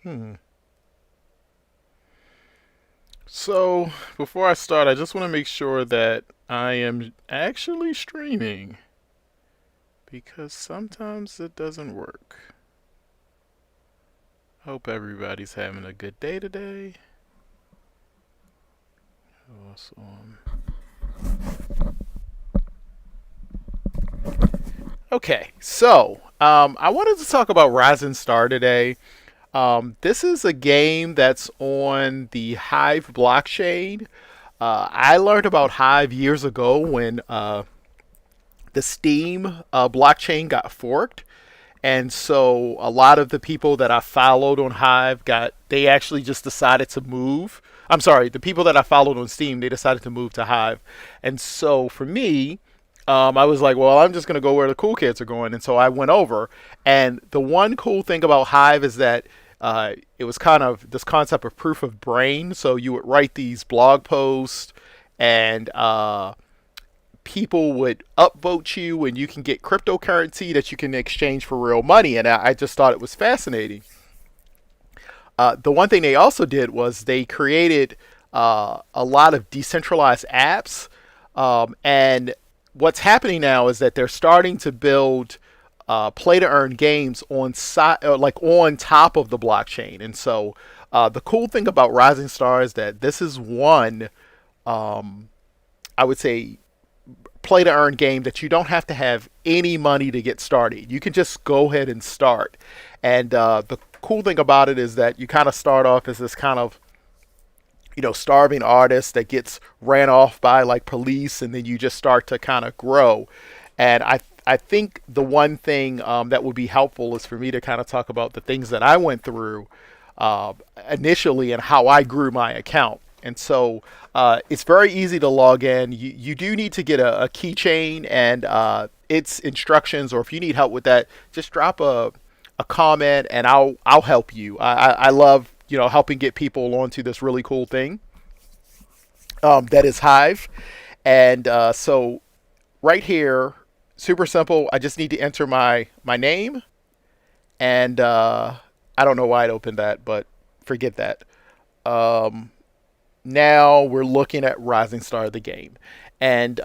Hmm. So, before I start, I just want to make sure that I am actually streaming because sometimes it doesn't work. Hope everybody's having a good day today. Awesome. Okay, so I wanted to talk about Risingstar today. This is a game that's on the Hive blockchain. I learned about Hive years ago when the Steam blockchain got forked. And so a lot of the people that I followed on Hive they actually just decided to move. I'm sorry, the people that I followed on Steam, they decided to move to Hive. And so for me, I was like, well, I'm just going to go where the cool kids are going. And so I went over. And the one cool thing about Hive is that it was kind of this concept of proof of brain. So you would write these blog posts and people would upvote you and you can get cryptocurrency that you can exchange for real money. And I just thought it was fascinating. The one thing they also did was they created a lot of decentralized apps. And what's happening now is that they're starting to build play to earn games like on top of the blockchain. And so the cool thing about Rising Star is that this is one, I would say, play to earn game that you don't have to have any money to get started. You can just go ahead and start. And the cool thing about it is that you kind of start off as this kind of starving artist that gets ran off by like police, and then you just start to kind of grow. And I think the one thing that would be helpful is for me to kind of talk about the things that I went through uh, initially and how I grew my account. And so it's very easy to log in. You do need to get a keychain and its instructions, or if you need help with that, just drop a comment and I'll help you. I love helping get people onto this really cool thing that is Hive. And so right here, super simple. I just need to enter my name, and I don't know why it opened that, but forget that. Um, Now we're looking at Rising Star the game, and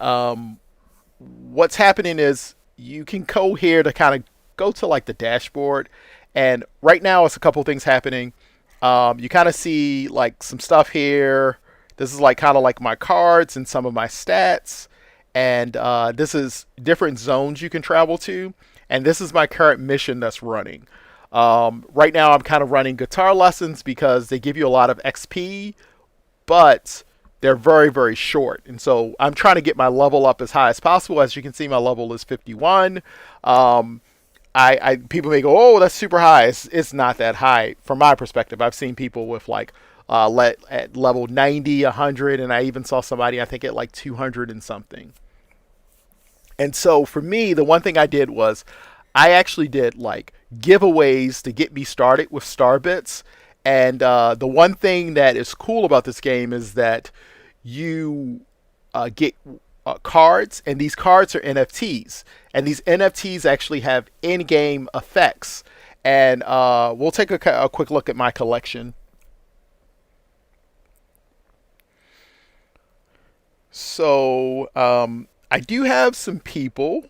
what's happening is you can go here to kind of go to like the dashboard, and right now it's a couple things happening. You kind of see like some stuff here. This is like kind of like my cards and some of my stats, and this is different zones you can travel to, and this is my current mission that's running. Right now I'm kind of running guitar lessons because they give you a lot of XP, but they're very, very short. And so I'm trying to get my level up as high as possible. As you can see, my level is 51. Um, People may go, oh, that's super high. It's not that high from my perspective. I've seen people with like at level 90, 100, and I even saw somebody I think at like 200 and something. And so for me, the one thing I did was I actually did like giveaways to get me started with Starbits. And the one thing that is cool about this game is that you get cards, and these cards are NFTs. And these NFTs actually have in game effects. And we'll take a quick look at my collection. So I do have some people.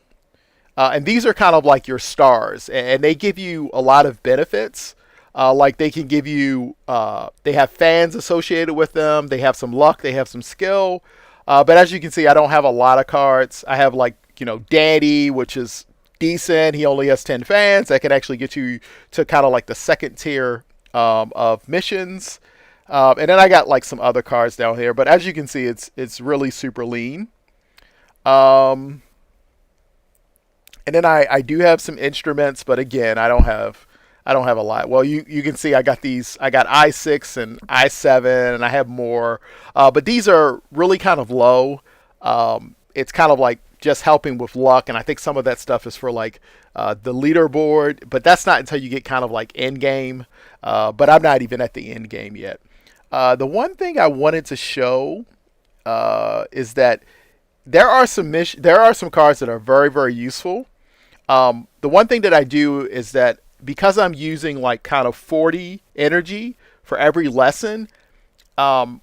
And these are kind of like your stars, and they give you a lot of benefits. Like they can give you, they have fans associated with them. They have some luck. They have some skill. But as you can see, I don't have a lot of cards. I have like Danny, which is decent. He only has 10 fans. That can actually get you to kind of like the second tier of missions. And then I got like some other cards down here. But as you can see, it's really super lean. Um, and then I do have some instruments, but again, I don't have a lot. Well, you can see I got these. I got i6 and i7, and I have more. But these are really kind of low. It's kind of like just helping with luck, and I think some of that stuff is for like the leaderboard. But that's not until you get kind of like end game. But I'm not even at the end game yet. The one thing I wanted to show is that there are some cards that are very, very useful. The one thing that I do is that because I'm using like kind of 40 energy for every lesson,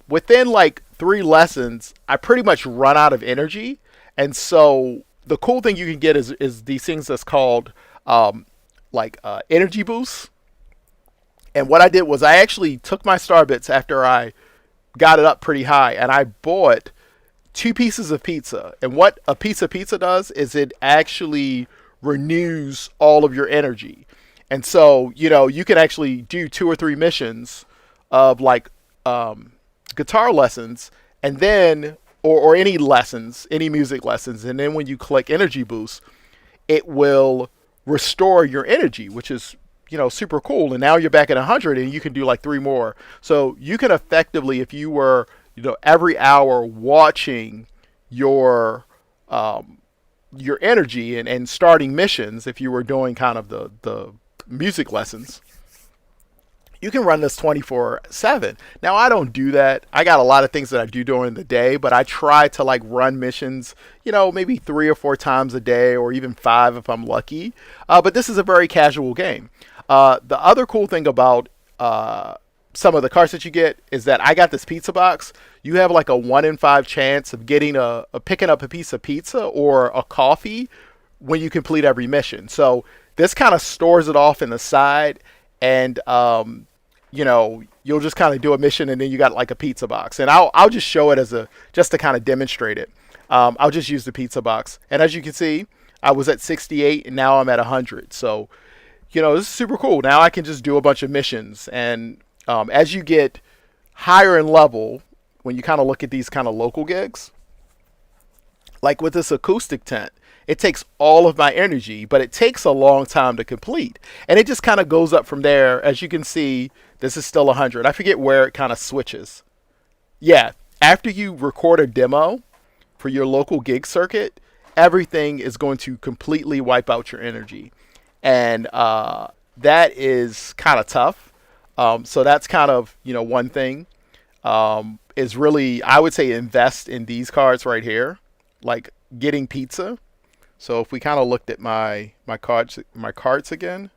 within like 3 lessons, I pretty much run out of energy. And so the cool thing you can get is these things that's called energy boosts. And what I did was I actually took my star bits after I got it up pretty high, and I bought 2 pieces of pizza. And what a piece of pizza does is it actually renews all of your energy. And so, you can actually do 2 or 3 missions of like guitar lessons, and then, or any lessons, any music lessons. And then when you click energy boost, it will restore your energy, which is super cool. And now you're back at 100, and you can do like 3 more. So you can effectively, if you were every hour watching your your energy and starting missions, if you were doing kind of the music lessons, you can run this 24/7. Now I don't do that. I got a lot of things that I do during the day, but I try to like run missions, maybe 3 or 4 times a day, or even 5 if I'm lucky. But this is a very casual game. The other cool thing about some of the cards that you get is that I got this pizza box. You have like a 1 in 5 chance of getting a picking up a piece of pizza or a coffee when you complete every mission. So this kind of stores it off in the side, and you'll just kind of do a mission, and then you got like a pizza box. And I'll just show it just to kind of demonstrate it. I'll just use the pizza box, and as you can see, I was at 68, and now I'm at 100. So this is super cool. Now I can just do a bunch of missions, and as you get higher in level, when you kind of look at these kind of local gigs, like with this acoustic tent, it takes all of my energy, but it takes a long time to complete. And it just kind of goes up from there. As you can see, this is still 100. I forget where it kind of switches. Yeah, after you record a demo for your local gig circuit, everything is going to completely wipe out your energy. And that is kind of tough. So that's kind of, one thing is really, I would say, invest in these cards right here, like getting pizza. So if we kind of looked at my cards again,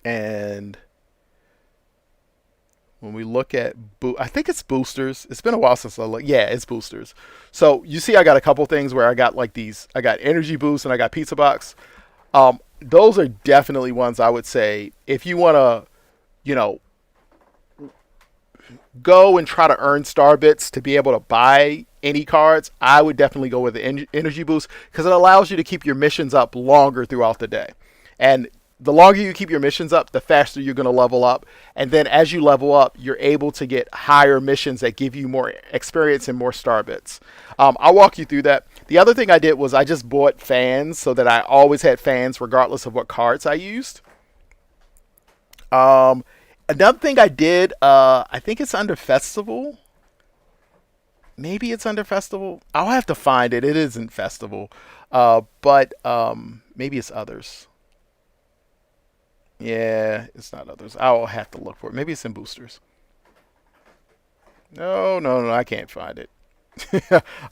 and when we look at I think it's boosters. It's been a while since I looked. Yeah, it's boosters. So you see, I got a couple things where I got like these. I got energy boost and I got pizza box. Those are definitely ones I would say if you want to, you know, go and try to earn star bits to be able to buy any cards, I would definitely go with the energy boost because it allows you to keep your missions up longer throughout the day. And the longer you keep your missions up, the faster you're going to level up. And then as you level up, you're able to get higher missions that give you more experience and more star bits. I'll walk you through that. The other thing I did was I just bought fans so that I always had fans regardless of what cards I used. Another thing I did, I think it's under Festival. Maybe it's under Festival. I'll have to find it. It isn't Festival. But maybe it's others. Yeah, it's not others. I'll have to look for it. Maybe it's in boosters. No, no, no, I can't find it.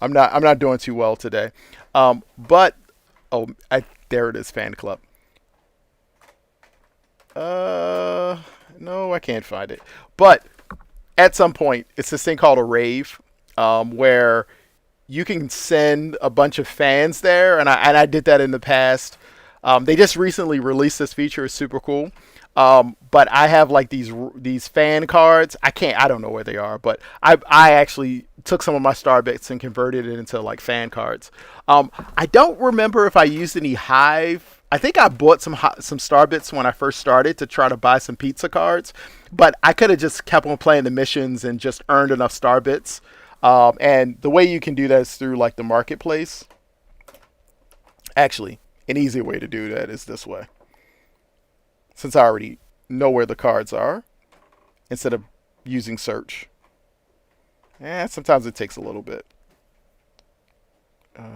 I'm not doing too well today. But there it is, fan club. No, I can't find it. But at some point, it's this thing called a rave, where you can send a bunch of fans there, and I did that in the past. They just recently released this feature. It's super cool. But I have like these fan cards. I don't know where they are, but I actually took some of my star bits and converted it into like fan cards. I don't remember if I used any Hive. I think I bought some star bits when I first started to try to buy some pizza cards, but I could have just kept on playing the missions and just earned enough star bits. And the way you can do that is through like the marketplace. Actually, an easier way to do that is this way. Since I already know where the cards are, instead of using search. Sometimes it takes a little bit.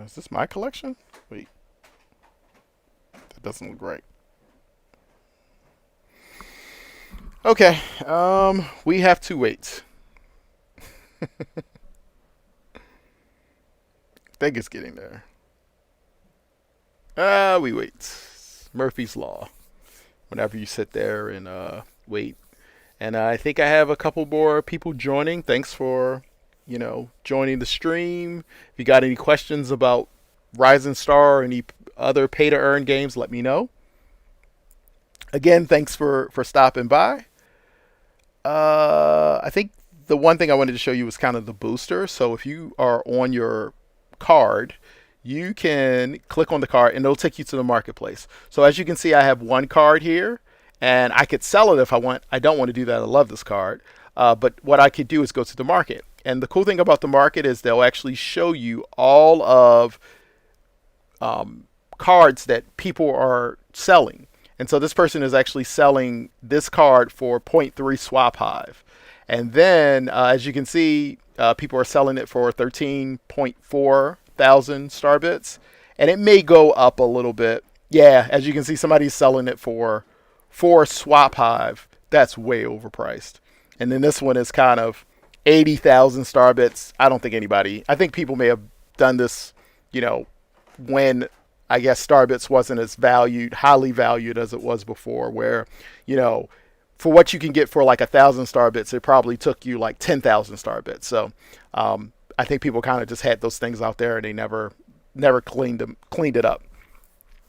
Is this my collection? Wait. That doesn't look right. Okay. We have to wait. think it's getting there. We wait. Murphy's Law. Whenever you sit there and wait. And I think I have a couple more people joining. Thanks for, joining the stream. If you got any questions about Risingstar or any other pay-to-earn games, let me know. Again, thanks for stopping by. I think the one thing I wanted to show you was kind of the booster. So if you are on your card, you can click on the card and it'll take you to the marketplace. So as you can see, I have one card here and I could sell it if I want. I don't want to do that. I love this card. But what I could do is go to the market. And the cool thing about the market is they'll actually show you all of cards that people are selling. And so this person is actually selling this card for 0.3 swap hive. And then, as you can see, people are selling it for 13.4 thousand star bits. And it may go up a little bit. Yeah, as you can see, somebody's selling it for 4 swap hive. That's way overpriced. And then this one is kind of 80,000 star bits. I think people may have done this, when I guess Starbits wasn't as highly valued as it was before, where, for what you can get for like 1,000 star bits, it probably took you like 10,000 star bits. So I think people kind of just had those things out there and they never cleaned it up.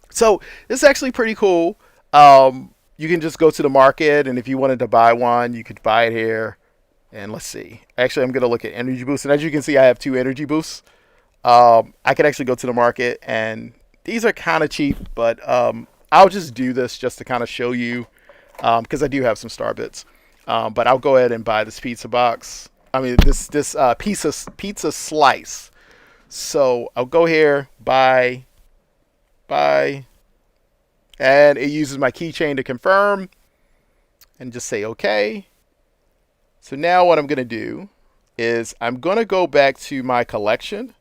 So this is actually pretty cool. You can just go to the market, and if you wanted to buy one, you could buy it here. And let's see. Actually, I'm going to look at energy boosts, and as you can see, I have 2 energy boosts. I could actually go to the market, and these are kind of cheap, but I'll just do this just to kind of show you, because I do have some star bits. But I'll go ahead and buy this pizza box. This pizza slice. So I'll go here, buy, and it uses my keychain to confirm, and just say okay. So now what I'm going to do is I'm going to go back to my collection.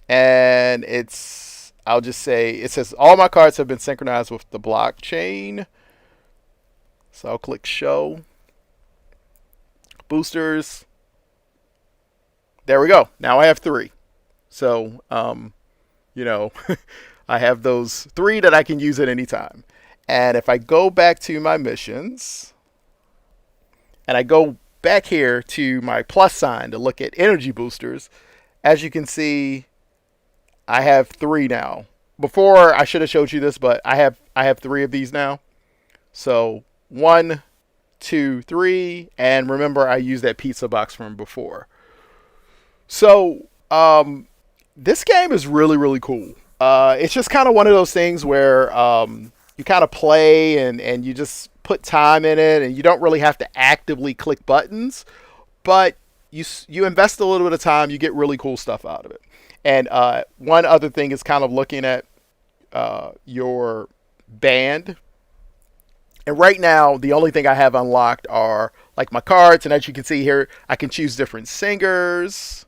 And I'll just say, it says all my cards have been synchronized with the blockchain. So I'll click show. Boosters. There we go. Now I have 3. So, I have those 3 that I can use at any time. And if I go back to my missions, and I go back here to my plus sign to look at energy boosters, as you can see, I have 3 now. Before, I should have showed you this, but I have 3 of these now. So 1, 2, 3, and remember I used that pizza box from before. So this game is really, really cool. It's just kind of one of those things where you kind of play and you just put time in it, and you don't really have to actively click buttons, but you invest a little bit of time, you get really cool stuff out of it. And one other thing is kind of looking at your band. And right now, the only thing I have unlocked are like my cards. And as you can see here, I can choose different singers.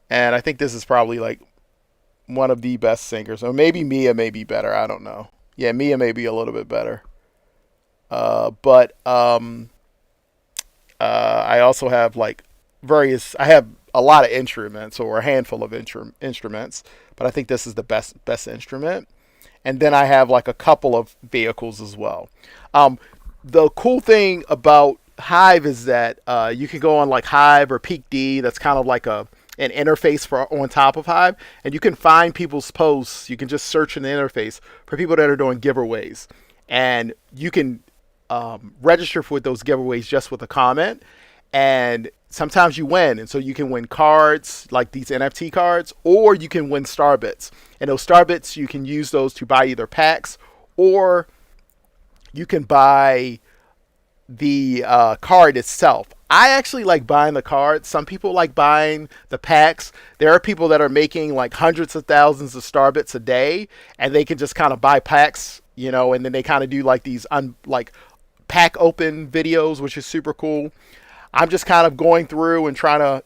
And I think this is probably like one of the best singers. Or maybe Mia may be better. I don't know. Yeah, Mia may be a little bit better. But I also have like I have a lot of instruments, or a handful of instruments, but I think this is the best instrument. And then I have like a couple of vehicles as well. The cool thing about Hive is that you can go on like Hive or Peak D. That's kind of like an interface for on top of Hive, and you can find people's posts. You can just search in the interface for people that are doing giveaways, and you can register for those giveaways just with a comment. And sometimes you win, and so you can win cards like these NFT cards, or you can win star bits. And those star bits, you can use those to buy either packs, or you can buy the card itself. I actually like buying the cards. Some people like buying the packs. There are people that are making like hundreds of thousands of star bits a day, and they can just kind of buy packs, and then they kind of do like these pack open videos, which is super cool. I'm just kind of going through and trying to,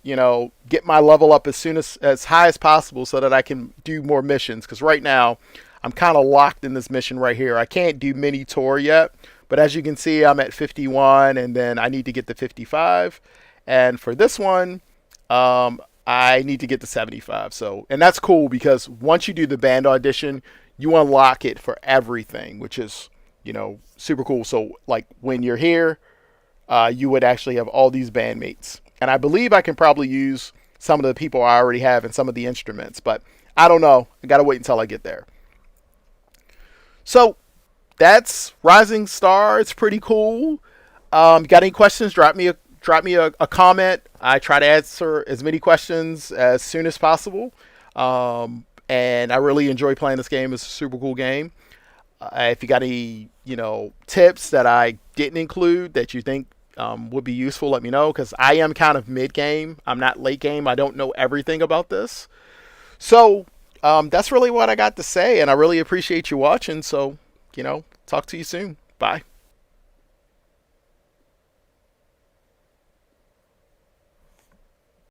get my level up as high as possible so that I can do more missions. Because right now, I'm kind of locked in this mission right here. I can't do mini tour yet, but as you can see, I'm at 51, and then I need to get to 55. And for this one, I'm I need to get to 75. So, and that's cool because once you do the band audition, you unlock it for everything, which is, super cool. So, like when you're here, you would actually have all these bandmates. And I believe I can probably use some of the people I already have and some of the instruments, but I don't know. I got to wait until I get there. So, that's Risingstar. It's pretty cool. Got any questions? Drop me a comment. I try to answer as many questions as soon as possible. And I really enjoy playing this game. It's a super cool game. If you got any, tips that I didn't include that you think would be useful, let me know because I am kind of mid game. I'm not late game. I don't know everything about this. So that's really what I got to say, and I really appreciate you watching. So, talk to you soon. Bye.